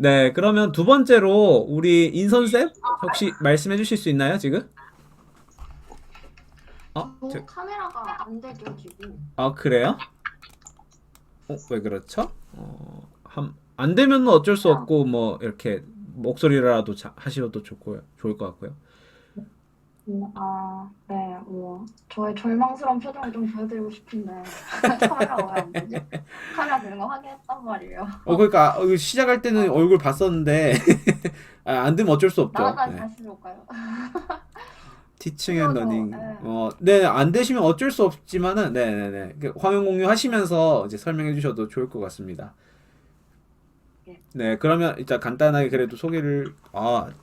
네, 그러면 두 번째로 우리 인선쌤 혹시 말씀해 주실 수 있나요, 지금? 저 카메라가 안 돼가지고. 그래요? 왜 그렇죠? 안 되면 어쩔 수 아, 없고, 뭐, 이렇게 목소리라도 하셔도 좋을 것 같고요. 네, 뭐, 저의 절망스러운 표정을 좀 보여드리고 싶은데, 카메라가 왜 안 되지? 카메라 되는 거 확인했단 말이에요. 그러니까, 시작할 때는 아, 얼굴 봤었는데, 안 되면 어쩔 수 없죠. 나갔다 네. 다시 들어올까요? 티칭 앤 그거죠, 러닝. 예. 네, 안 되시면 어쩔 수 없지만은, 네네네. 화면 공유하시면서 이제 설명해 주셔도 좋을 것 같습니다. 예. 네, 그러면 일단 간단하게 그래도 소개를,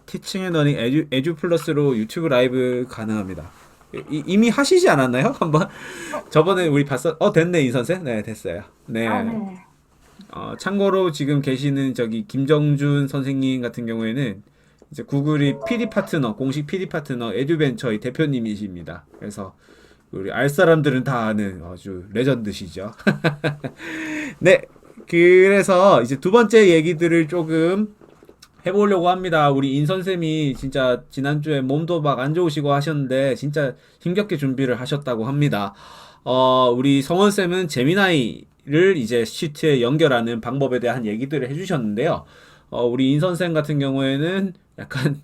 티칭 앤 러닝 에듀 플러스로 유튜브 라이브 가능합니다. 이미 하시지 않았나요? 한번 저번에 우리 됐네, 이 선생. 네, 됐어요. 네. 네. 참고로 지금 계시는 저기 김정준 선생님 같은 경우에는 이제 구글이 PD 파트너, 공식 PD 파트너 에듀벤처의 대표님이십니다. 그래서 우리 알 사람들은 다 아는 아주 레전드시죠. 네. 그래서 이제 두 번째 얘기들을 조금 해보려고 합니다. 우리 인 선생님이 진짜 지난주에 몸도 막 안 좋으시고 하셨는데 진짜 힘겹게 준비를 하셨다고 합니다. 우리 성원 쌤은 제미나이를 이제 시트에 연결하는 방법에 대한 얘기들을 해주셨는데요. 우리 인 선생 같은 경우에는 약간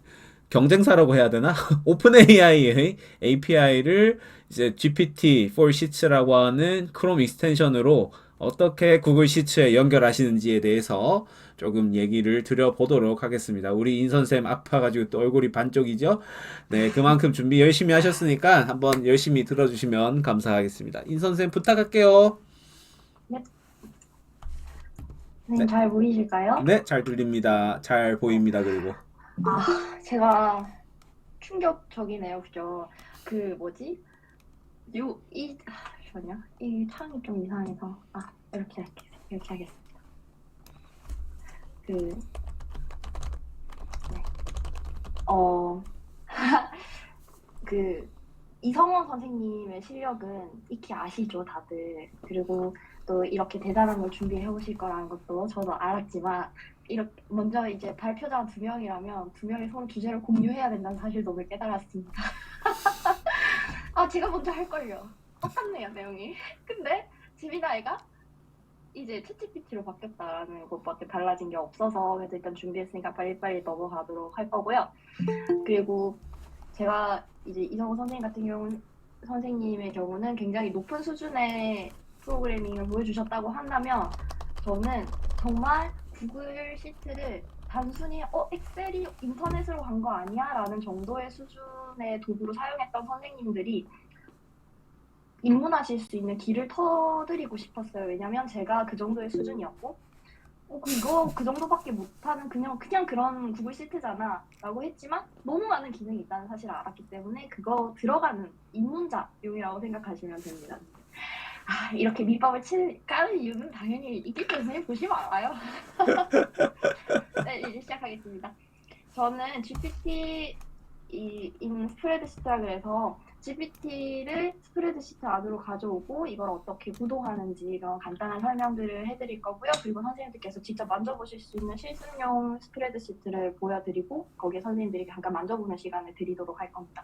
경쟁사라고 해야 되나? 오픈 AI의 API를 이제 GPT for Sheets라고 하는 크롬 익스텐션으로 어떻게 구글 시트에 연결하시는지에 대해서 조금 얘기를 드려보도록 하겠습니다. 우리 인선쌤 아파가지고 또 얼굴이 반쪽이죠? 네, 그만큼 준비 열심히 하셨으니까 한번 열심히 들어주시면 감사하겠습니다. 인선쌤 부탁할게요. 네, 네, 선생님 잘 보이실까요? 네, 잘 들립니다. 잘 보입니다. 그리고. 제가 충격적이네요, 그죠? 그, 뭐지? 잠시만요. 이 창이 좀 이상해서. 이렇게 하겠습니다. 그, 네. 어, 그 이성원 선생님의 실력은 익히 아시죠, 다들. 그리고 또 이렇게 대단한 걸 준비해 오실 거라는 것도 저도 알았지만 이렇게 먼저 이제 발표자 두 명이라면 두 명이 서로 주제를 공유해야 된다는 사실도 오늘 깨달았습니다. 제가 먼저 할 걸요. 똑같네요, 내용이. 근데 재미나이가 이제 챗GPT로 바뀌었다라는 것밖에 달라진 게 없어서 그래서 일단 준비했으니까 빨리빨리 넘어가도록 할 거고요. 그리고 제가 이제 이성우 선생님의 경우는 굉장히 높은 수준의 프로그래밍을 보여주셨다고 한다면 저는 정말 구글 시트를 단순히 엑셀이 인터넷으로 간 거 아니야? 라는 정도의 수준의 도구로 사용했던 선생님들이 입문하실 수 있는 길을 터드리고 싶었어요. 왜냐면 제가 그 정도의 수준이었고 이거 그 정도밖에 못하는 그냥 그런 구글 시트잖아 라고 했지만 너무 많은 기능이 있다는 사실을 알았기 때문에 그거 들어가는 입문자용이라고 생각하시면 됩니다. 이렇게 밑밥을 까는 이유는 당연히 있기 때문에 보지 말아요. 네, 이제 시작하겠습니다. 저는 GPT 인 스프레드시트라 그래서 GPT를 스프레드시트 안으로 가져오고 이걸 어떻게 구동하는지 이런 간단한 설명들을 해드릴 거고요. 그리고 선생님들께서 직접 만져보실 수 있는 실습용 스프레드시트를 보여드리고 거기에 선생님들이 잠깐 만져보는 시간을 드리도록 할 겁니다.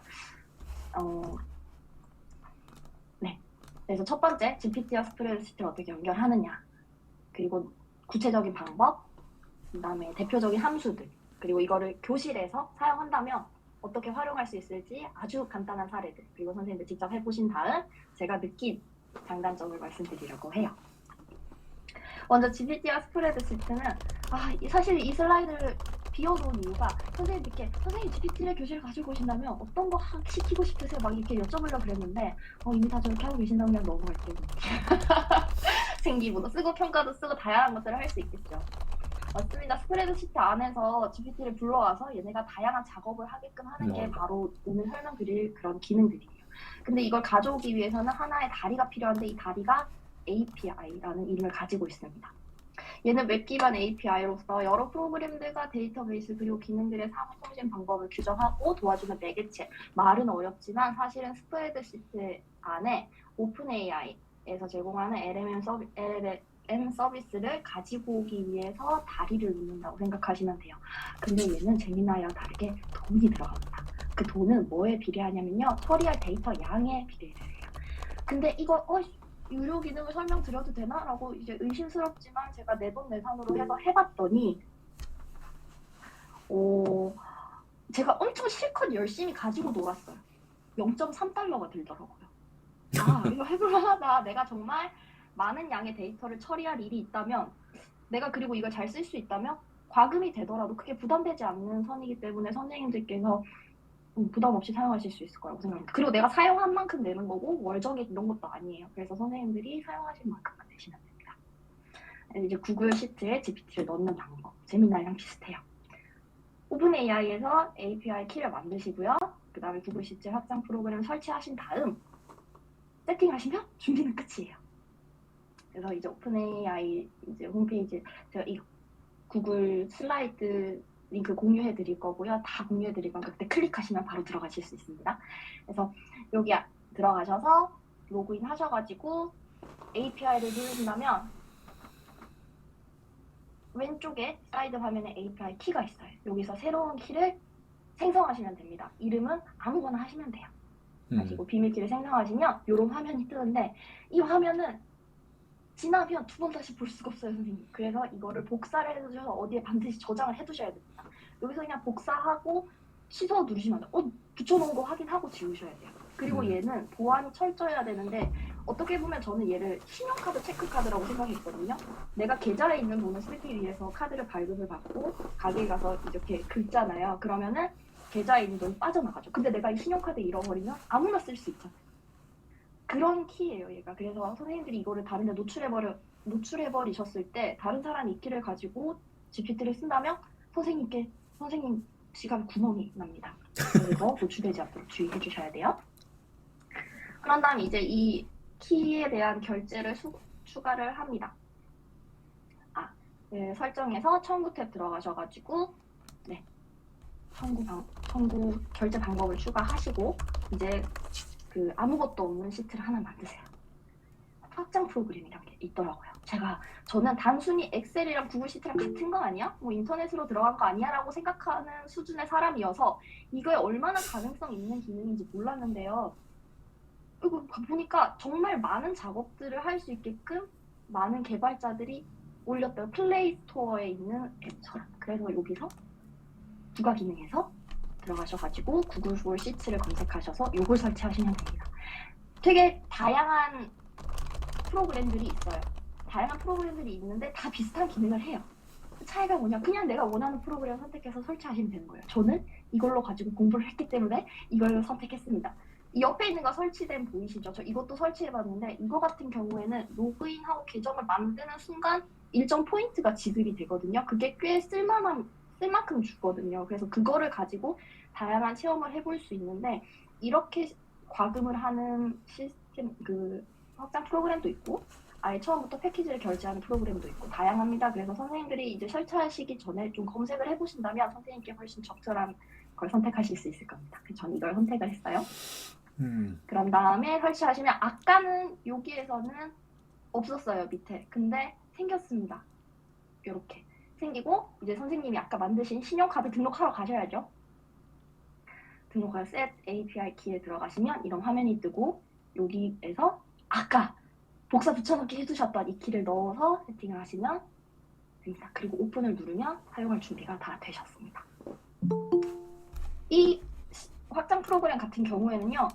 네. 그래서 첫 번째, GPT와 스프레드시트를 어떻게 연결하느냐. 그리고 구체적인 방법, 그다음에 대표적인 함수들, 그리고 이거를 교실에서 사용한다면 어떻게 활용할 수 있을지 아주 간단한 사례들, 그리고 선생님들 직접 해보신 다음 제가 느낀 장단점을 말씀드리려고 해요. 먼저 GPT와 스프레드시트는 사실 이 슬라이드를 비워놓은 이유가 선생님 GPT를 교실에 가지고 오신다면 어떤 거 시키고 싶으세요? 막 이렇게 여쭤보려고 그랬는데 이미 다 저렇게 하고 계신다면 넘어갈게요. 생기부도 쓰고 평가도 쓰고 다양한 것들을 할 수 있겠죠. 맞습니다. 스프레드시트 안에서 GPT를 불러와서 얘네가 다양한 작업을 하게끔 하는 게 바로 오늘 설명드릴 그런 기능들이에요. 근데 이걸 가져오기 위해서는 하나의 다리가 필요한데 이 다리가 API라는 이름을 가지고 있습니다. 얘는 웹 기반 API로서 여러 프로그램들과 데이터베이스 그리고 기능들의 상호 통신 방법을 규정하고 도와주는 매개체. 말은 어렵지만 사실은 스프레드시트 안에 오픈 AI에서 제공하는 N 서비스를 가지고 오기 위해서 다리를 놓는다고 생각하시면 돼요. 근데 얘는 제미나이와 다르게 돈이 들어갑니다. 그 돈은 뭐에 비례하냐면요. 처리할 데이터 양에 비례를 해요. 근데 이거 유료 기능을 설명드려도 되나? 라고 이제 의심스럽지만 제가 내돈내산으로 해서 해봤더니 제가 엄청 실컷 열심히 가지고 놀았어요. 0.3달러가 들더라고요. 아, 이거 해볼만하다. 내가 정말 많은 양의 데이터를 처리할 일이 있다면, 내가 그리고 이걸 잘 쓸 수 있다면 과금이 되더라도 크게 부담되지 않는 선이기 때문에 선생님들께서 부담 없이 사용하실 수 있을 거라고 생각합니다. 그리고 내가 사용한 만큼 내는 거고 월정액 이런 것도 아니에요. 그래서 선생님들이 사용하실 만큼만 내시면 됩니다. 이제 구글 시트에 GPT를 넣는 방법, 제미나이랑 비슷해요. 오픈AI에서 API 키를 만드시고요. 그 다음에 구글 시트 확장 프로그램을 설치하신 다음 세팅하시면 준비는 끝이에요. 그래서 이제 오픈AI 이제 홈페이지 제가 이 구글 슬라이드 링크 공유해 드릴 거고요. 다 공유해 드릴 거니까 그때 클릭하시면 바로 들어가실 수 있습니다. 그래서 여기 들어가셔서 로그인 하셔가지고 API를 누르신다면 왼쪽에 사이드 화면에 API 키가 있어요. 여기서 새로운 키를 생성하시면 됩니다. 이름은 아무거나 하시면 돼요. 하시고 비밀키를 생성하시면 이런 화면이 뜨는데 이 화면은 지나면 두 번 다시 볼 수가 없어요, 선생님. 그래서 이거를 복사를 해두셔서 어디에 반드시 저장을 해두셔야 됩니다. 여기서 그냥 복사하고 취소 누르시면 안 돼요. 붙여놓은 거 확인하고 지우셔야 돼요. 그리고 얘는 보안이 철저해야 되는데 어떻게 보면 저는 얘를 신용카드 체크카드라고 생각했거든요. 내가 계좌에 있는 돈을 쓰기 위해서 카드를 발급을 받고 가게에 가서 이렇게 긁잖아요. 그러면은 계좌에 있는 돈이 빠져나가죠. 근데 내가 이 신용카드 잃어버리면 아무나 쓸 수 있잖아요. 그런 키예요, 얘가. 그래서 선생님들이 이거를 다른 데 노출해버리셨을 때 다른 사람이 이 키를 가지고 GPT를 쓴다면 선생님 지갑에 구멍이 납니다. 그래서 노출되지 않도록 주의해 주셔야 돼요. 그런 다음에 이제 이 키에 대한 결제를 추가를 합니다. 네, 설정에서 청구 탭 들어가셔가지고 네, 청구 결제 방법을 추가하시고 이제 그 아무것도 없는 시트를 하나 만드세요. 확장 프로그램이란 게 있더라고요. 저는 단순히 엑셀이랑 구글 시트랑 같은 거 아니야? 뭐 인터넷으로 들어간 거 아니야? 라고 생각하는 수준의 사람이어서 이거에 얼마나 가능성 있는 기능인지 몰랐는데요. 이거 보니까 정말 많은 작업들을 할 수 있게끔 많은 개발자들이 올렸던 플레이 스토어에 있는 앱처럼. 그래서 여기서 부가 기능에서 들어가셔가지고 구글 시트를 검색하셔서 이걸 설치하시면 됩니다. 되게 다양한 프로그램들이 있어요. 다양한 프로그램들이 있는데 다 비슷한 기능을 해요. 차이가 뭐냐? 그냥 내가 원하는 프로그램 선택해서 설치하시면 되는 거예요. 저는 이걸로 가지고 공부를 했기 때문에 이걸 선택했습니다. 이 옆에 있는 거 설치된 보이시죠? 저 이것도 설치해봤는데 이거 같은 경우에는 로그인하고 계정을 만드는 순간 일정 포인트가 지급이 되거든요. 그게 꽤 쓸만큼 주거든요. 그래서 그거를 가지고 다양한 체험을 해볼 수 있는데 이렇게 과금을 하는 시스템 확장 프로그램도 있고 아예 처음부터 패키지를 결제하는 프로그램도 있고 다양합니다. 그래서 선생님들이 이제 설치하시기 전에 좀 검색을 해보신다면 선생님께 훨씬 적절한 걸 선택하실 수 있을 겁니다. 그래서 저는 이걸 선택을 했어요. 그런 다음에 설치하시면 아까는 여기에서는 없었어요, 밑에. 근데 생겼습니다. 이렇게 생기고 이제 선생님이 아까 만드신 신용카드 등록하러 가셔야죠. 등록할 셋 API 키에 들어가시면 이런 화면이 뜨고 여기에서 아까 복사 붙여넣기 해두셨던 이 키를 넣어서 세팅을 하시면 됩니다. 그리고 오픈을 누르면 사용할 준비가 다 되셨습니다. 이 확장 프로그램 같은 경우에는요.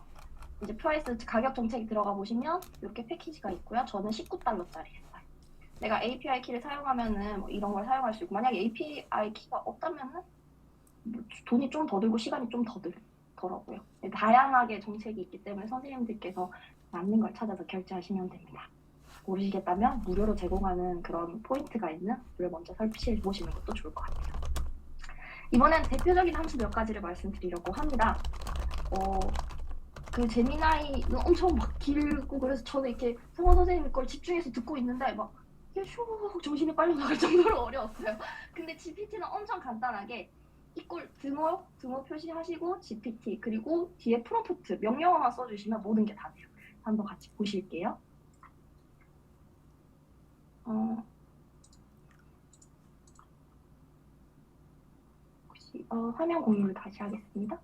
이제 프라이스 가격 정책이 들어가 보시면 이렇게 패키지가 있고요. 저는 19달러짜리 했어요. 내가 API 키를 사용하면은 뭐 이런 걸 사용할 수 있고 만약에 API 키가 없다면은 뭐 돈이 좀 더 들고 시간이 좀 더 들더라고요. 다양하게 정책이 있기 때문에 선생님들께서 맞는 걸 찾아서 결제하시면 됩니다. 모르시겠다면 무료로 제공하는 그런 포인트가 있는 앱을 먼저 설치해 보시는 것도 좋을 것 같아요. 이번엔 대표적인 함수 몇 가지를 말씀드리려고 합니다. 그 제미나이는 엄청 막 길고 그래서 저는 이렇게 성원 선생님 걸 집중해서 듣고 있는데 막 슉 정신이 빨려 나갈 정도로 어려웠어요. 근데 GPT는 엄청 간단하게 이꼴 등호 표시하시고 GPT 그리고 뒤에 프롬프트 명령어만 써주시면 모든 게 다 돼요. 한번 같이 보실게요. 혹시 화면 공유를 다시 하겠습니다.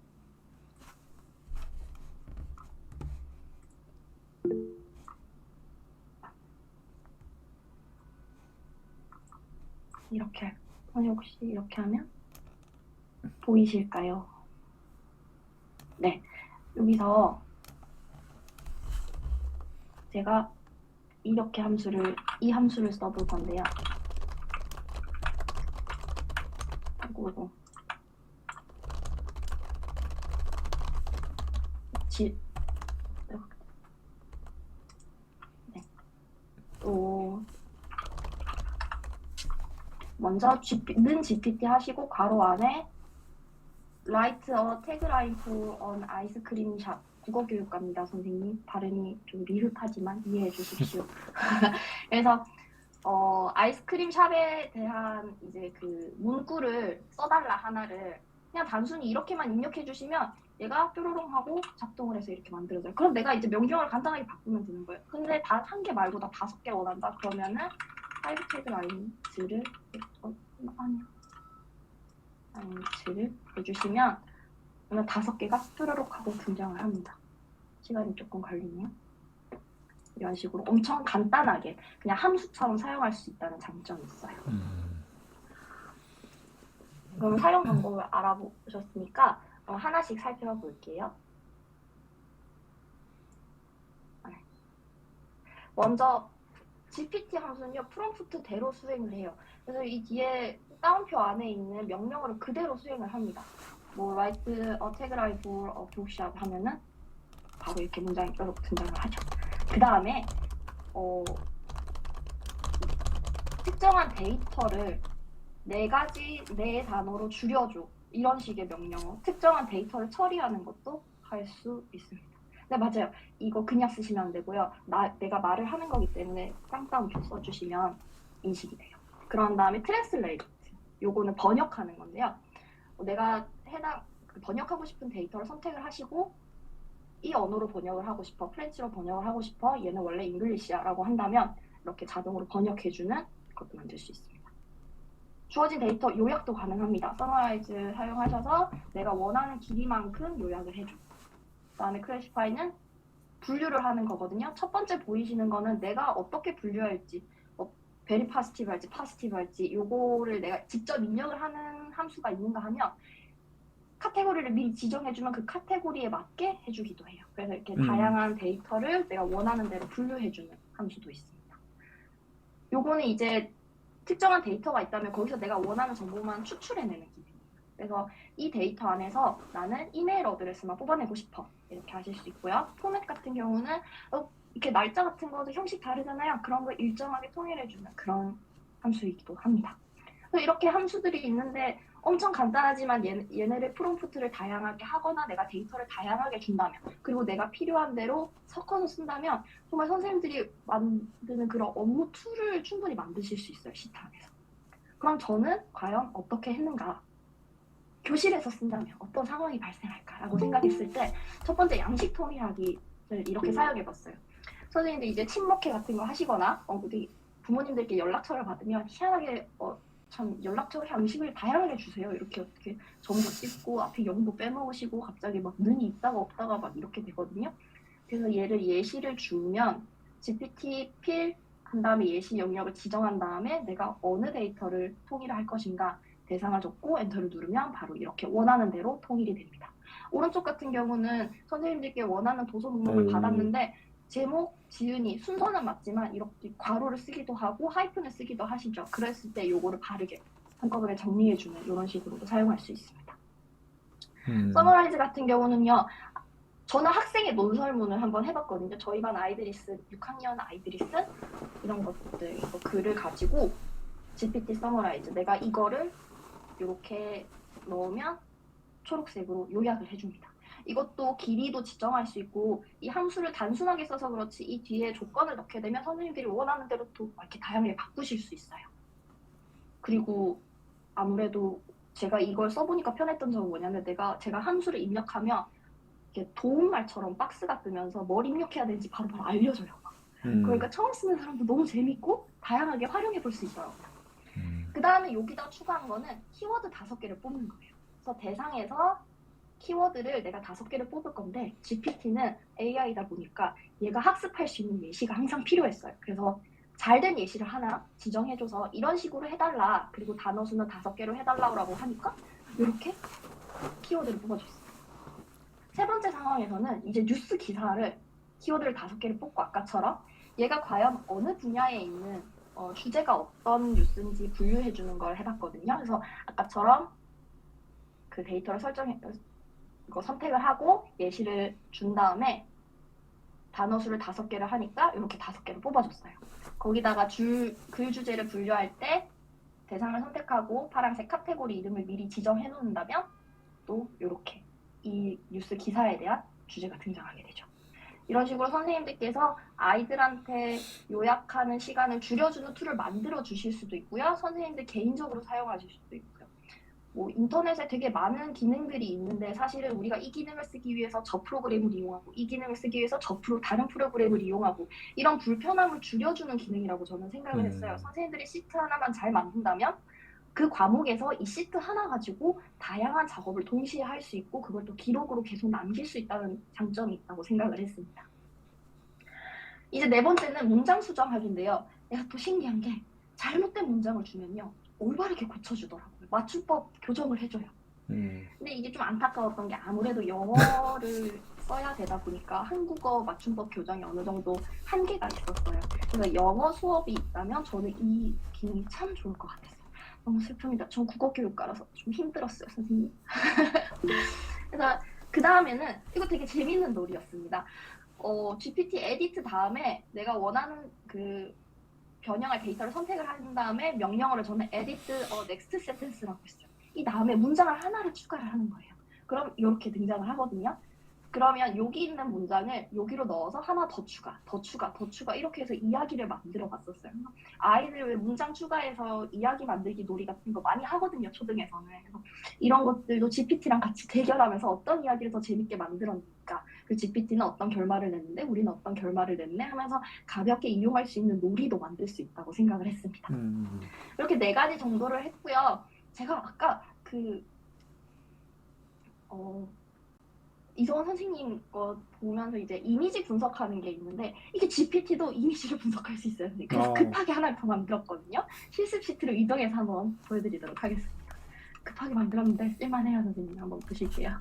이렇게 혹시 이렇게 하면 보이실까요? 네, 여기서 제가 이렇게 이 함수를 써볼 건데요. 아이고, 네. 또 먼저 는 GPT 하시고 괄호 안에 write a tagline for an ice cream shop. 국어 교육과입니다, 선생님. 발음이 좀 미흡하지만 이해해 주십시오. 그래서 아이스크림 샵에 대한 이제 그 문구를 써달라 하나를 그냥 단순히 이렇게만 입력해 주시면 얘가 뾰로롱 하고 작동을 해서 이렇게 만들어져요. 그럼 내가 이제 명령을 간단하게 바꾸면 되는 거예요. 근데 다 한 개 말고 다 5개 원한다. 그러면은 파이브 태그 라인즈를 해주시면 그러면 5개가 뾰로록 하고 등장을 합니다. 시간이 조금 걸리네요. 이런 식으로 엄청 간단하게 그냥 함수처럼 사용할 수 있다는 장점이 있어요. 그럼 사용 방법을 알아보셨으니까 하나씩 살펴볼게요. 먼저 GPT 함수는요, 프롬프트대로 수행을 해요. 그래서 이 뒤에 따옴표 안에 있는 명령어를 그대로 수행을 합니다. 뭐 write a tagline for a bookshop 하면은 바로 이렇게 문장이 뾰록 등장을 하죠. 그 다음에 특정한 데이터를 4 단어로 줄여줘. 이런 식의 명령어. 특정한 데이터를 처리하는 것도 할 수 있습니다. 네, 맞아요. 이거 그냥 쓰시면 안 되고요. 내가 말을 하는 거기 때문에 쌍따옴표 써주시면 인식이 돼요. 그런 다음에 트랜슬레이트. 요거는 번역하는 건데요. 내가 번역하고 싶은 데이터를 선택을 하시고 이 언어로 번역을 하고 싶어, 프렌치로 번역을 하고 싶어, 얘는 원래 잉글리시야 라고 한다면 이렇게 자동으로 번역해주는 것도 만들 수 있습니다. 주어진 데이터 요약도 가능합니다. 서머라이즈 사용하셔서 내가 원하는 길이만큼 요약을 해줘. 그 다음에 클래시파이는 분류를 하는 거거든요. 첫 번째 보이시는 거는 내가 어떻게 분류할지, 베리 파지티브 할지 파지티브 할지 요거를 내가 직접 입력을 하는 함수가 있는가 하면 카테고리를 미리 지정해주면 그 카테고리에 맞게 해주기도 해요. 그래서 이렇게 다양한 데이터를 내가 원하는 대로 분류해주는 함수도 있습니다. 요거는 이제 특정한 데이터가 있다면 거기서 내가 원하는 정보만 추출해내는 기능이에요. 그래서 이 데이터 안에서 나는 이메일 어드레스만 뽑아내고 싶어. 이렇게 하실 수 있고요. 포맷 같은 경우는 이렇게 날짜 같은 것도 형식 다르잖아요. 그런 거 일정하게 통일해주는 그런 함수이기도 합니다. 그래서 이렇게 함수들이 있는데 엄청 간단하지만 얘네를 프롬프트를 다양하게 하거나 내가 데이터를 다양하게 준다면 그리고 내가 필요한 대로 섞어서 쓴다면 정말 선생님들이 만드는 그런 업무 툴을 충분히 만드실 수 있어요. 시타에서. 그럼 저는 과연 어떻게 했는가? 교실에서 쓴다면 어떤 상황이 발생할까라고 생각했을 때 첫 번째 양식 통일하기를 이렇게 사용해봤어요. 선생님들 이제 친목회 같은 거 하시거나 우리 부모님들께 연락처를 받으면 희한하게 참 연락처 양식을 다양하게 주세요. 이렇게 어떻게 점도 찍고 앞에 0도 빼먹으시고 갑자기 막 능이 있다가 없다가 막 이렇게 되거든요. 그래서 얘를 예시를 주면 GPT 필 한 다음에 예시 영역을 지정한 다음에 내가 어느 데이터를 통일을 할 것인가 대상을 적고 엔터를 누르면 바로 이렇게 원하는 대로 통일이 됩니다. 오른쪽 같은 경우는 선생님들께 원하는 도서 목록을 받았는데 제목, 지은이 순서는 맞지만 이렇게 괄호를 쓰기도 하고 하이픈을 쓰기도 하시죠. 그랬을 때 요거를 바르게 한꺼번에 정리해주는 이런 식으로도 사용할 수 있습니다. 서머라이즈 같은 경우는요. 저는 학생의 논설문을 한번 해봤거든요. 저희 반 아이들이 쓴 6학년 아이들이 쓴 이런 것들 이거 글을 가지고 GPT 서머라이즈 내가 이거를 이렇게 넣으면 초록색으로 요약을 해줍니다. 이것도 길이도 지정할 수 있고 이 함수를 단순하게 써서 그렇지 이 뒤에 조건을 넣게 되면 선생님들이 원하는 대로 또 이렇게 다양하게 바꾸실 수 있어요. 그리고 아무래도 제가 이걸 써보니까 편했던 점은 뭐냐면 제가 함수를 입력하면 이렇게 도움말처럼 박스가 뜨면서 뭘 입력해야 되는지 바로바로 알려줘요. 그러니까 처음 쓰는 사람도 너무 재밌고 다양하게 활용해 볼 수 있더라고요. 그 다음에 여기다 추가한 거는 키워드 5개를 뽑는 거예요. 그래서 대상에서 키워드를 내가 5개를 뽑을 건데 GPT는 AI다 보니까 얘가 학습할 수 있는 예시가 항상 필요했어요. 그래서 잘된 예시를 하나 지정해줘서 이런 식으로 해달라. 그리고 단어 수는 5개로 해달라고 하니까 이렇게 키워드를 뽑아줬어요. 세 번째 상황에서는 이제 뉴스 기사를 키워드를 5개를 뽑고 아까처럼 얘가 과연 어느 분야에 있는 주제가 어떤 뉴스인지 분류해주는 걸 해봤거든요. 그래서 아까처럼 그 데이터를 선택을 하고 예시를 준 다음에 단어 수를 5개를 하니까 이렇게 5개를 뽑아줬어요. 거기다가 글 주제를 분류할 때 대상을 선택하고 파란색 카테고리 이름을 미리 지정해 놓는다면 또 이렇게 이 뉴스 기사에 대한 주제가 등장하게 되죠. 이런 식으로 선생님들께서 아이들한테 요약하는 시간을 줄여주는 툴을 만들어 주실 수도 있고요. 선생님들 개인적으로 사용하실 수도 있고요. 뭐 인터넷에 되게 많은 기능들이 있는데 사실은 우리가 이 기능을 쓰기 위해서 저 프로그램을 이용하고 이 기능을 쓰기 위해서 다른 프로그램을 이용하고 이런 불편함을 줄여주는 기능이라고 저는 생각을 했어요. 선생님들이 시트 하나만 잘 만든다면 그 과목에서 이 시트 하나 가지고 다양한 작업을 동시에 할 수 있고 그걸 또 기록으로 계속 남길 수 있다는 장점이 있다고 생각을 했습니다. 이제 네 번째는 문장 수정하기인데요. 내가 또 신기한 게 잘못된 문장을 주면요. 올바르게 고쳐주더라고요. 맞춤법 교정을 해줘요. 근데 이게 좀 안타까웠던 게 아무래도 영어를 써야 되다 보니까 한국어 맞춤법 교정이 어느 정도 한계가 있었어요. 그래서 영어 수업이 있다면 저는 이 기능이 참 좋을 것 같았어요. 너무 슬픕니다. 전 국어교육과라서 좀 힘들었어요, 선생님. 그래서 그 다음에는 이거 되게 재밌는 놀이였습니다. GPT 에디트 다음에 내가 원하는 그 변형할 데이터를 선택을 한 다음에 명령어를 저는 edit next sentence라고 했어요. 이 다음에 문장을 하나를 추가를 하는 거예요. 그럼 이렇게 등장을 하거든요. 그러면 여기 있는 문장을 여기로 넣어서 하나 더 추가 이렇게 해서 이야기를 만들어 봤었어요. 아이들 왜 문장 추가해서 이야기 만들기 놀이 같은 거 많이 하거든요, 초등에서는. 그래서 이런 것들도 GPT랑 같이 대결하면서 어떤 이야기를 더 재밌게 만들었을까, 그 GPT는 어떤 결말을 냈는데 우리는 어떤 결말을 냈네 하면서 가볍게 이용할 수 있는 놀이도 만들 수 있다고 생각을 했습니다. 이렇게 4가지 정도를 했고요. 제가 아까 이성원 선생님 거 보면서 이제 이미지 분석하는 게 있는데 이게 GPT도 이미지를 분석할 수 있어요. 그래서 급하게 하나를 더 만들었거든요. 실습 시트로 이동해서 한번 보여드리도록 하겠습니다. 급하게 만들었는데 쓸만해요, 선생님. 한번 보실게요.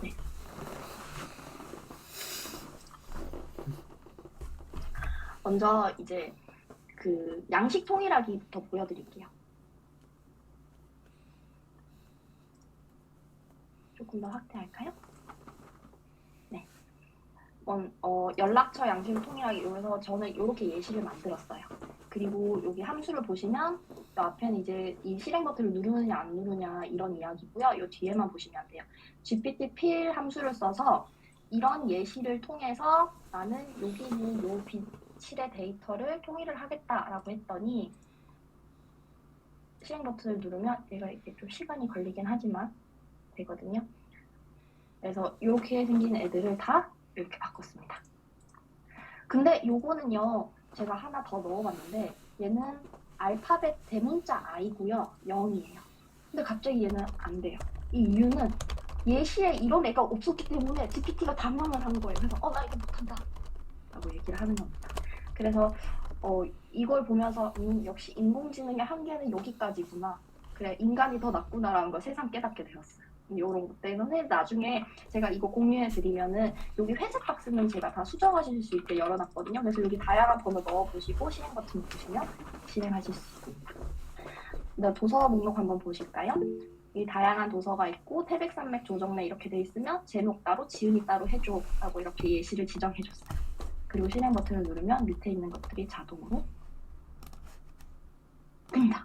네. 먼저 이제 그 양식 통일하기부터 보여드릴게요. 조금 더 확대할까요? 네. 연락처 양식을 통일하기. 그래서 저는 이렇게 예시를 만들었어요. 그리고 여기 함수를 보시면 앞에는 이제 이 실행 버튼을 누르느냐 안 누르냐 이런 이야기고요. 이 뒤에만 보시면 돼요. GPT 필 함수를 써서 이런 예시를 통해서 나는 여기 있는 요 실의 데이터를 통일을 하겠다라고 했더니 실행 버튼을 누르면 얘가 이렇게 좀 시간이 걸리긴 하지만 되거든요. 그래서 이렇게 생긴 애들을 다 이렇게 바꿨습니다. 근데 요거는요, 제가 하나 더 넣어봤는데 얘는 알파벳 대문자 I고요, 0이에요. 근데 갑자기 얘는 안 돼요. 이 이유는 예시에 이런 애가 없었기 때문에 GPT가 당황을 한 거예요. 그래서 나 이거 못한다 라고 얘기를 하는 겁니다. 그래서 이걸 보면서 역시 인공지능의 한계는 여기까지구나. 그래, 인간이 더 낫구나라는 걸 새삼 깨닫게 되었어요. 이런 것들 선생님 나중에 제가 이거 공유해드리면은 여기 회색 박스는 제가 다 수정하실 수 있게 열어놨거든요. 그래서 여기 다양한 번호 넣어보시고 실행 버튼 누르시면 실행하실 수 있습니다. 네, 도서 목록 한번 보실까요? 이 다양한 도서가 있고 태백 산맥 조정래 이렇게 돼 있으면 제목 따로 지은이 따로 해줘 라고 이렇게 예시를 지정해줬어요. 그리고 실행 버튼을 누르면 밑에 있는 것들이 자동으로 뜹니다.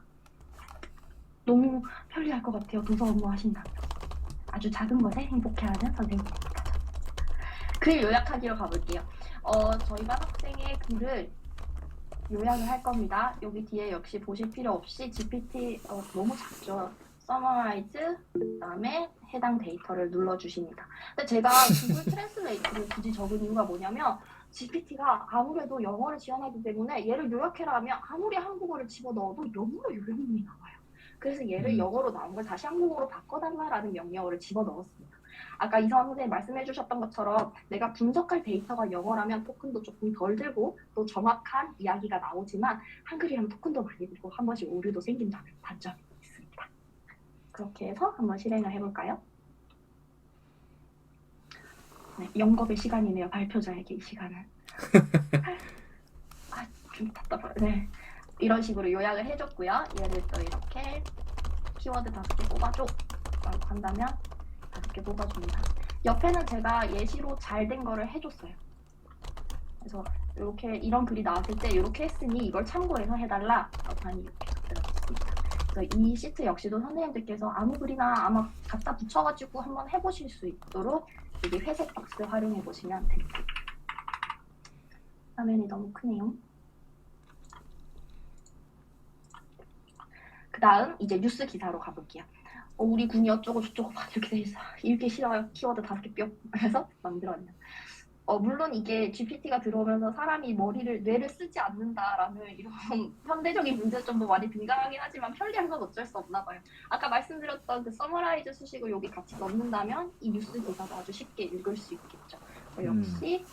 너무 편리할 것 같아요. 도서 업무 하신다면. 아주 작은 것에 행복해하는 선생님입니다. 글 요약하기로 가볼게요. 저희 반 학생의 글을 요약을 할 겁니다. 여기 뒤에 역시 보실 필요 없이 GPT 너무 작죠. summarize, 그다음에 해당 데이터를 눌러주십니다. 근데 제가 구글 트랜슬레이트를 굳이 적은 이유가 뭐냐면 GPT가 아무래도 영어를 지원하기 때문에 얘를 요약해라 하면 아무리 한국어를 집어넣어도 영어로 요령이 나와요. 그래서 얘를 영어로 나온 걸 다시 한국어로 바꿔달라라는 명령어를 집어넣었습니다. 아까 이상원 선생님 말씀해 주셨던 것처럼 내가 분석할 데이터가 영어라면 토큰도 조금 덜 들고 또 정확한 이야기가 나오지만 한글이라면 토큰도 많이 들고 한 번씩 오류도 생긴다는 단점이 있습니다. 그렇게 해서 한번 실행을 해볼까요? 네, 영겁의 시간이네요. 발표자에게 이 시간은. 좀 답답해요. 네, 이런 식으로 요약을 해줬고요. 얘를 또 이렇게 키워드 5개 뽑아줘 라고 한다면 5개 뽑아줍니다. 옆에는 제가 예시로 잘 된 거를 해줬어요. 그래서 이렇게 이런 글이 나왔을 때 이렇게 했으니 이걸 참고해서 해달라 라고 이렇게 들어갔습니다. 그래서 이 시트 역시도 선생님들께서 아무 글이나 아마 갖다 붙여가지고 한번 해보실 수 있도록 여기 회색 박스 활용해 보시면 됩니다. 화면이 너무 크네요. 그 다음 이제 뉴스 기사로 가볼게요. 우리 군이 어쩌고 저쩌고 막 이렇게 돼 있어. 읽기 싫어요. 키워드 5개 뿅. 그래서 만들었네요. 물론 이게 GPT가 들어오면서 사람이 뇌를 쓰지 않는다라는 이런 현대적인 문제점도 많이 등장하긴 하지만 편리한 건 어쩔 수 없나 봐요. 아까 말씀드렸던 그 서머라이즈 수식을 여기 같이 넣는다면 이 뉴스 기사도 아주 쉽게 읽을 수 있겠죠. 역시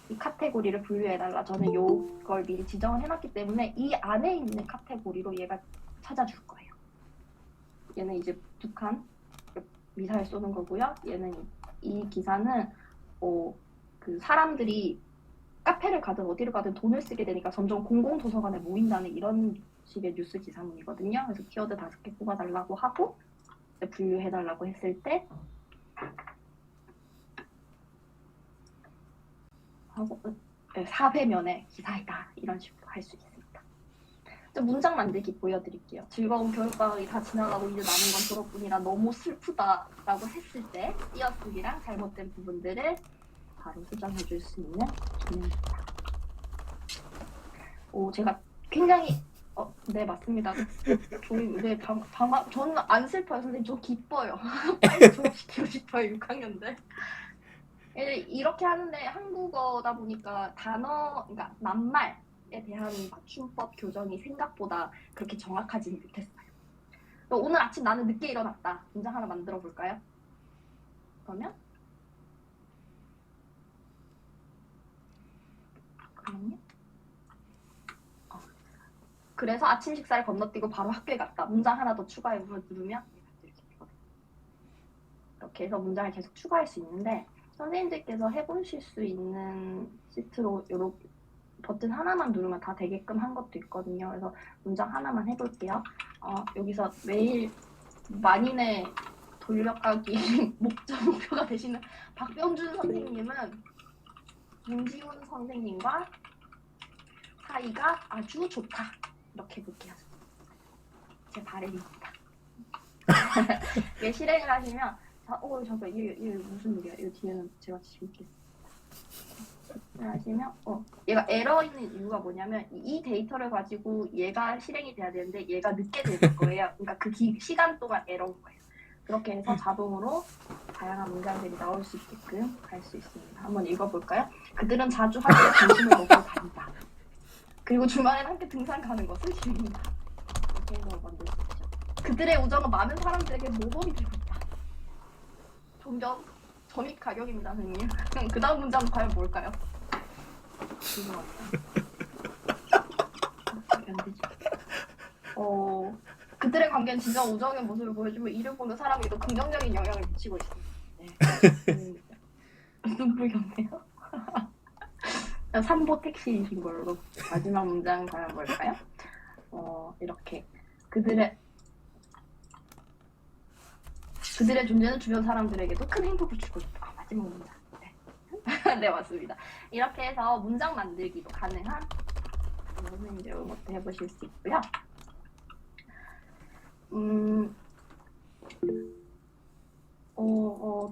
이 카테고리를 분류해달라. 저는 이걸 미리 지정을 해놨기 때문에 이 안에 있는 카테고리로 얘가 찾아줄 거예요. 얘는 이제 북한 미사일 쏘는 거고요. 얘는 이 기사는 그 사람들이 카페를 가든 어디를 가든 돈을 쓰게 되니까 점점 공공도서관에 모인다는 이런 식의 뉴스 기사문이거든요. 그래서 키워드 5개 뽑아달라고 하고 분류해달라고 했을 때 하고 4배면의 기사이다. 이런 식으로 할 수 있습니다. 문장 만들기 보여드릴게요. 즐거운 겨울방학이 다 지나가고 이제 남은 건 졸업뿐이라 너무 슬프다라고 했을 때 띄어쓰기랑 잘못된 부분들을 바로 수정해줄 수 있는 기능입니다. 제가 굉장히 네 맞습니다. 네 저는 안 슬퍼요 선생님. 저 기뻐요. 빨리 졸업시키고 싶어요 6학년들. 이렇게 하는데 한국어다 보니까 그러니까 낱말에 대한 맞춤법 교정이 생각보다 그렇게 정확하지는 못했어요. 오늘 아침 나는 늦게 일어났다. 문장 하나 만들어 볼까요? 그러면요. 그래서 아침 식사를 건너뛰고 바로 학교에 갔다. 문장 하나 더 추가해 누르면 이렇게 해서 문장을 계속 추가할 수 있는데 선생님들께서 해보실 수 있는 시트로 이렇게 버튼 하나만 누르면 다 되게끔 한 것도 있거든요. 그래서 문장 하나만 해볼게요. 여기서 매일 만인의 돌려가기 목표가 되시는 박병준 선생님은 김지훈 선생님과 사이가 아주 좋다. 이렇게 해볼게요. 제 바람입니다. 실행을 하시면 잠깐 이게 무슨 일이야? 이 뒤에는 제가 지우겠습니다. 하시면 얘가 에러 있는 이유가 뭐냐면 이 데이터를 가지고 얘가 실행이 돼야 되는데 얘가 늦게 될 거예요. 그러니까 그 시간 동안 에러인 거예요. 그렇게 해서 자동으로 다양한 문장들이 나올 수 있게끔 할 수 있습니다. 한번 읽어볼까요? 그들은 자주 학교에 점심을 먹으러 다닌다. 그리고 주말엔 함께 등산 가는 것을 즐긴다. 이렇게 해서 만들 수 있죠. 그들의 우정은 많은 사람들에게 모범이 되고 있다. 점점 점입 가격입니다, 선생님. 그 다음 문장은 과연 뭘까요? 그들의 관계는 진짜 우정의 모습을 보여주며 이를 보는 사람에게도 긍정적인 영향을 미치고 있습니다. 네. 눈물 경네요. 삼보 택시이신 걸로. 마지막 문장은 과연 뭘까요? 이렇게 그들의 존재는 주변 사람들에게도 큰 행복을 주고 있다. 마지막 문장. 네. 네, 맞습니다. 이렇게 해서 문장 만들기도 가능한 선생님들 이런 것도 해보실 수 있고요.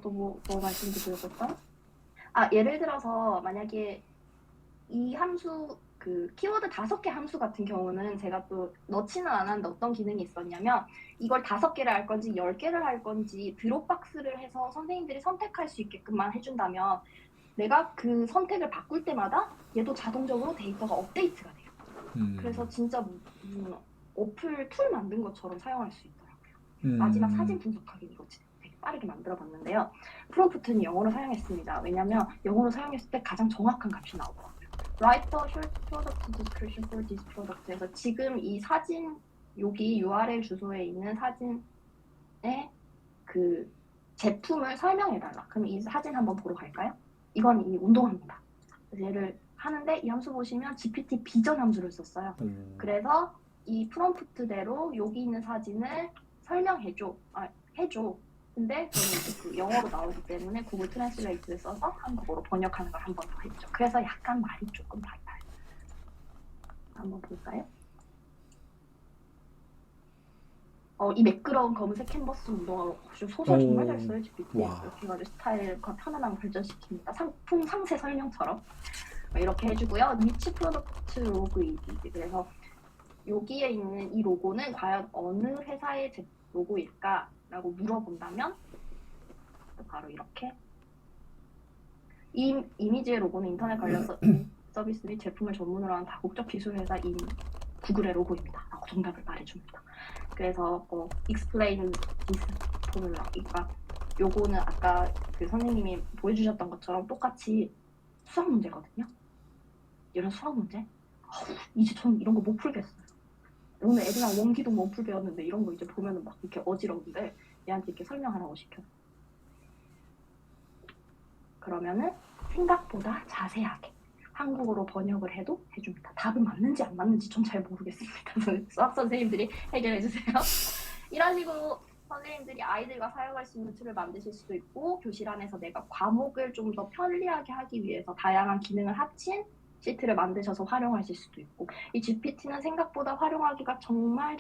또 뭐 말씀드려볼까? 예를 들어서 만약에 이 함수 그 키워드 5개 함수 같은 경우는 제가 또 넣지는 않았는데 어떤 기능이 있었냐면 이걸 5개를 할 건지 10개를 할 건지 드롭박스를 해서 선생님들이 선택할 수 있게끔만 해준다면 내가 그 선택을 바꿀 때마다 얘도 자동적으로 데이터가 업데이트가 돼요. 그래서 진짜 무슨 어플 툴 만든 것처럼 사용할 수 있더라고요. 마지막 사진 분석하기 이거 되게 빠르게 만들어 봤는데요. 프롬프트는 영어로 사용했습니다. 왜냐면 영어로 사용했을 때 가장 정확한 값이 나오더라고요. Write the short product description for this product에서 지금 이 사진 여기 URL 주소에 있는 사진의 그 제품을 설명해달라. 그럼 이 사진 한번 보러 갈까요? 이건 이 운동합니다. 그래서 얘를 하는데 이 함수 보시면 GPT 비전 함수를 썼어요. 그래서 이 프롬프트대로 여기 있는 사진을 설명해줘. 해줘. 근데 저는 이제 그 영어로 나오기 때문에 구글 트랜슬레이트를 써서 한국어로 번역하는 걸 한 번 더 했죠. 그래서 약간 말이 조금 달라요. 한번 볼까요? 이 매끄러운 검은색 캔버스 운동화로 소설 정말 잘 써요. GPT. 이렇게 해가지고 스타일과 편안함을 발전시킵니다. 상품 상세 설명처럼 이렇게 해주고요. 니치 프로덕트 로그이지. 그래서 여기에 있는 이 로고는 과연 어느 회사의 로고일까라고 물어본다면 바로 이렇게 이 이미지의 로고는 인터넷 관련 서비스 및 제품을 전문으로 하는 다국적 기술 회사인 구글의 로고입니다. 라고 정답을 말해줍니다. 그래서 explain this formula. 그러니까 요거는 아까 그 선생님이 보여주셨던 것처럼 똑같이 수학 문제거든요. 이런 수학 문제? 이제 전 이런 거 못 풀겠어요. 오늘 애들이랑 원기둥 원풀 배웠는데 이런 거 이제 보면은 막 이렇게 어지러운데 얘한테 이렇게 설명하라고 시켜. 그러면은 생각보다 자세하게 한국어로 번역을 해도 해줍니다. 답은 맞는지 안 맞는지 좀 잘 모르겠습니다. 수학 선생님들이 해결해 주세요. 이런 식으로 선생님들이 아이들과 사용할 수 있는 툴을 만드실 수도 있고 교실 안에서 내가 과목을 좀 더 편리하게 하기 위해서 다양한 기능을 합친 시트를 만드셔서 활용하실 수도 있고 이 GPT는 생각보다 활용하기가 정말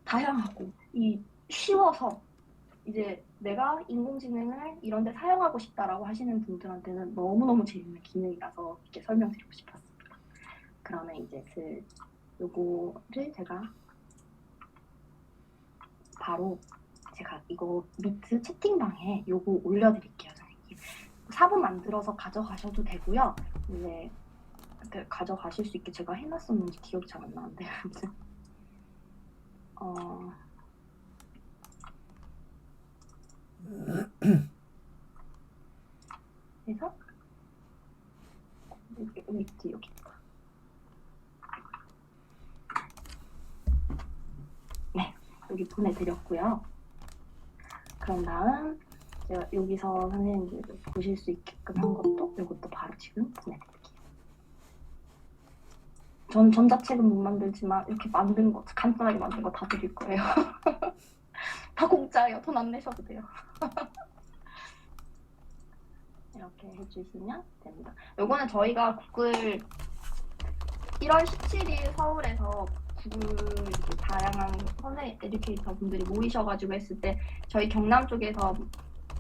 다양하고 쉬워서 이제 내가 인공지능을 이런 데 사용하고 싶다라고 하시는 분들한테는 너무너무 재밌는 기능이라서 이렇게 설명드리고 싶었습니다. 그러면 이제 요거를 제가 바로 제가 이거 미트 채팅방에 요거 올려드릴게요, 선생님. 4분 만들어서 가져가셔도 되고요. 이제 가져가실 수 있게 제가 해놨었는지 기억이 잘 안 나는데 아무튼 그래서 밑에 여기 네 여기 보내드렸고요. 그런 다음 제가 여기서 선생님들 보실 수 있게끔 한 것도 이것도 바로 지금 보내드릴게요. 전 전자책은 못 만들지만 이렇게 만든 거 간단하게 만든 거 다 드릴 거예요. 다 공짜예요. 돈 안 내셔도 돼요. 이렇게 해주시면 됩니다. 요거는 저희가 구글 1월 17일 서울에서 구글 다양한 선생 에듀케이터 분들이 모이셔가지고 했을 때 저희 경남 쪽에서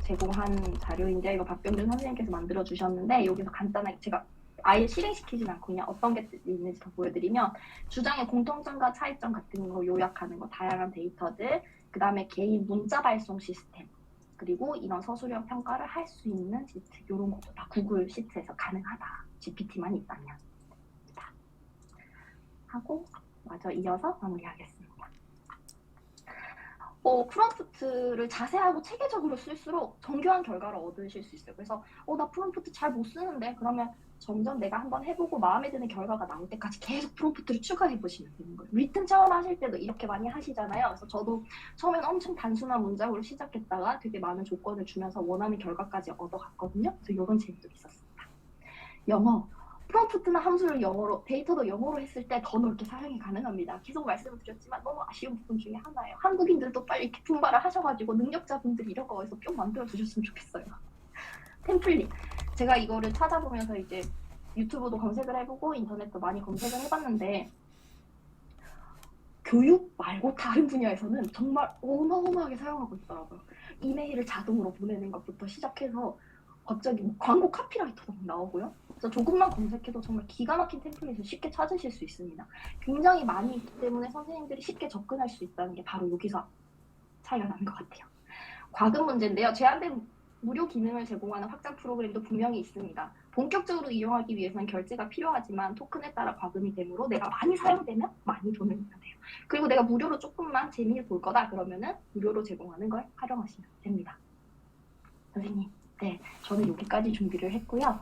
제공한 자료인데 이거 박병준 선생님께서 만들어 주셨는데 여기서 간단하게 제가 아예 실행시키진 않고 그냥 어떤 게 있는지 더 보여드리면 주장의 공통점과 차이점 같은 거 요약하는 거 다양한 데이터들 그 다음에 개인 문자 발송 시스템 그리고 이런 서술형 평가를 할 수 있는 시트 이런 것도 다 구글 시트에서 가능하다. GPT만 있다면 하고 마저 이어서 마무리하겠습니다. 프롬프트를 자세하고 체계적으로 쓸수록 정교한 결과를 얻으실 수 있어요. 그래서 나 프롬프트 잘 못 쓰는데 그러면 점점 내가 한번 해보고 마음에 드는 결과가 나올 때까지 계속 프롬프트를 추가해 보시면 되는 거예요. 리튼 처음 하실 때도 이렇게 많이 하시잖아요. 그래서 저도 처음엔 엄청 단순한 문장으로 시작했다가 되게 많은 조건을 주면서 원하는 결과까지 얻어갔거든요. 그래서 이런 재미도 있었습니다. 영어. 프롬프트나 함수를 영어로, 데이터도 영어로 했을 때 더 넓게 사용이 가능합니다. 계속 말씀을 드렸지만 너무 아쉬운 부분 중에 하나예요. 한국인들도 빨리 이렇게 분발을 하셔가지고 능력자분들이 이런 거 어디서 뿅 만들어 주셨으면 좋겠어요. 템플릿. 제가 이거를 찾아보면서 이제 유튜브도 검색을 해보고 인터넷도 많이 검색을 해봤는데 교육 말고 다른 분야에서는 정말 어마어마하게 사용하고 있더라고요. 이메일을 자동으로 보내는 것부터 시작해서 갑자기 뭐 광고 카피라이터도 막 나오고요. 그래서 조금만 검색해도 정말 기가 막힌 템플릿을 쉽게 찾으실 수 있습니다. 굉장히 많이 있기 때문에 선생님들이 쉽게 접근할 수 있다는 게 바로 여기서 차이가 나는 것 같아요. 과금 문제인데요. 제한된 무료 기능을 제공하는 확장 프로그램도 분명히 있습니다. 본격적으로 이용하기 위해서는 결제가 필요하지만 토큰에 따라 과금이 되므로 내가 많이 사용되면 많이 돈을 내야 돼요. 그리고 내가 무료로 조금만 재미를 볼 거다 그러면은 무료로 제공하는 걸 활용하시면 됩니다. 선생님, 네, 저는 여기까지 준비를 했고요.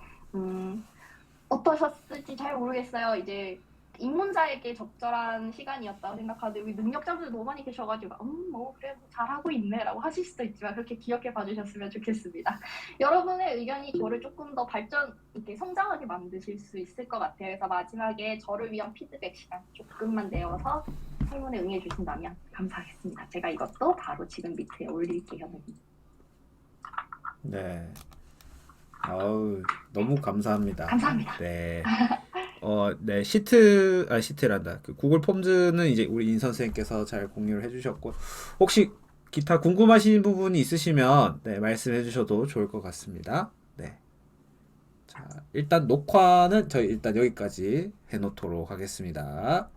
어떠셨을지 잘 모르겠어요. 이제 입문자에게 적절한 시간이었다고 생각하는데 여기 능력자분들 너무 많이 계셔가지고 뭐 그래 뭐 잘하고 있네라고 하실 수도 있지만 그렇게 기억해 봐주셨으면 좋겠습니다. 여러분의 의견이 저를 조금 더 발전 이렇게 성장하게 만드실 수 있을 것 같아요. 그래서 마지막에 저를 위한 피드백 시간 조금만 내어서 설문에 응해 주신다면 감사하겠습니다. 제가 이것도 바로 지금 밑에 올릴게요. 네. 아우, 너무 감사합니다. 감사합니다. 네. 네, 시트란다. 그 구글 폼즈는 이제 우리 인 선생님께서 잘 공유를 해주셨고, 혹시 기타 궁금하신 부분이 있으시면, 네, 말씀해 주셔도 좋을 것 같습니다. 네. 자, 일단 녹화는 저희 일단 여기까지 해놓도록 하겠습니다.